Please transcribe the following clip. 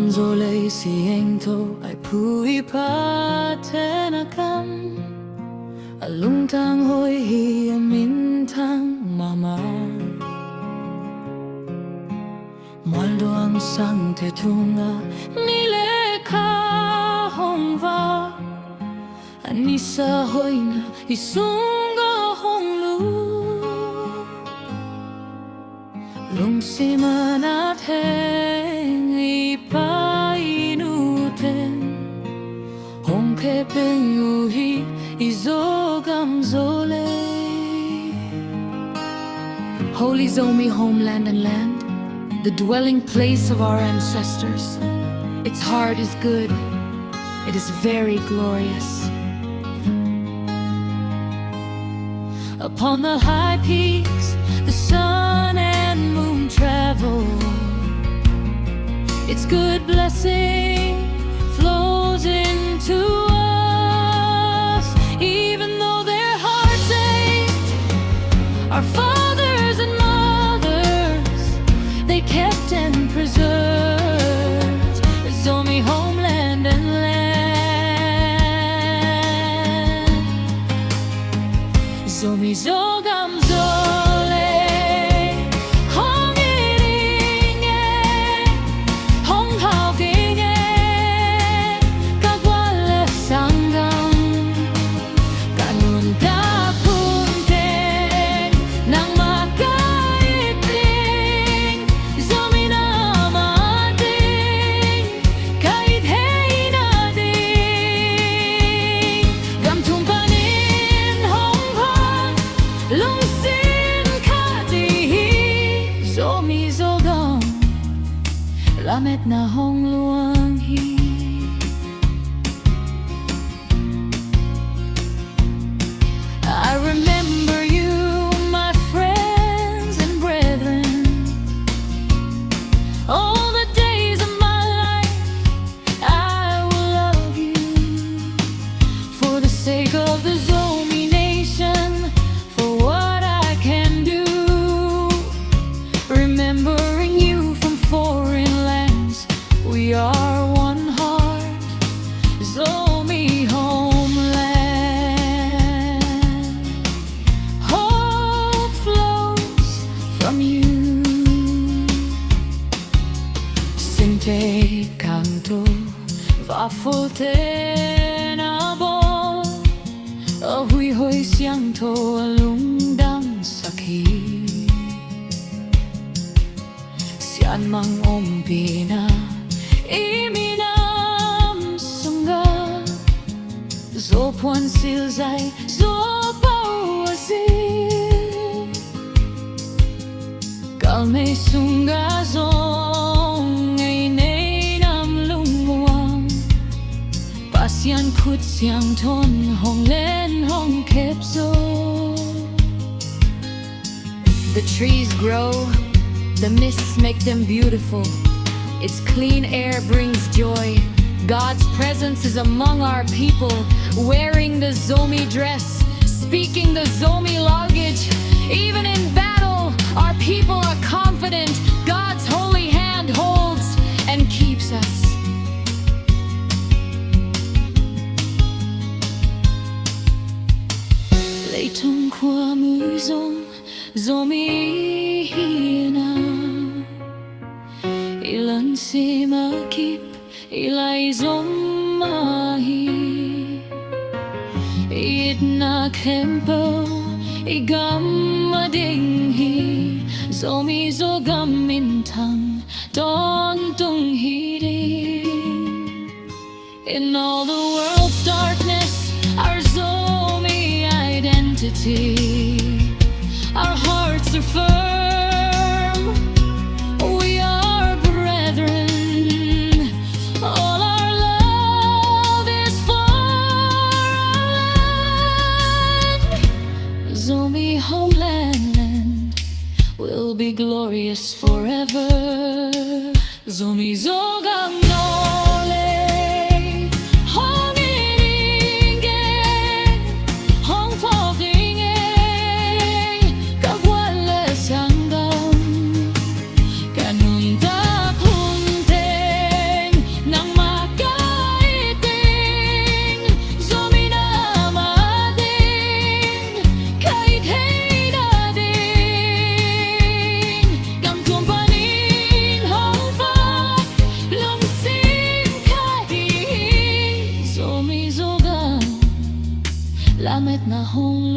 Zogam Zolei siangtho ai hoih tenna lungtang hoih minthang mahmah Mualduang sangte tungah nisa hoihna sunga Lungsim teng kepcingh Zogam Zolei. Holy Zomi Homeland and Land, the dwelling place of our ancestors. Its heart is good, it is very glorious. Upon the high peaks, the sun and moon travel. Its good blessing flows into us, even though their hearts ached. Our fathers and mothers, they kept and preserved the Zomi Homeland and Land. Zomi Zogam Zolei, gual sanggam, teng, Nangmah Zomi theihna gam panin Lungsim khat Zomi Zogam Lametna luang. I remember you, my friends and brethren, all the days of my life. I will love you for the sake of the Zomi nation, for what I can do. Remembering you from foreign lands, we are one heart, Zomi Homeland. Hope flows from you. Siangtho tenna hoih siangtho lungtang mang pina Minam sunga zopuan silzai galme sunga zong luang pasian kut siangthon len kepso. The trees grow, the mists make them beautiful. Its clean air brings joy. God's presence is among our people, wearing the Zomi dress, speaking the Zomi language. Even in battle, our people are confident. God's holy hand holds and keeps us. Leitung kwa muzong Zomi Lungsim ilai zomahi theihna kempo igam dinghi Zomi Zogam minthang tung in all the world's darkness, our Zomi identity, our hearts are firm. We are brethren. All our love is for our land. Zomi Homeland will be glorious forever. Zomi Zogam Zolei. homeland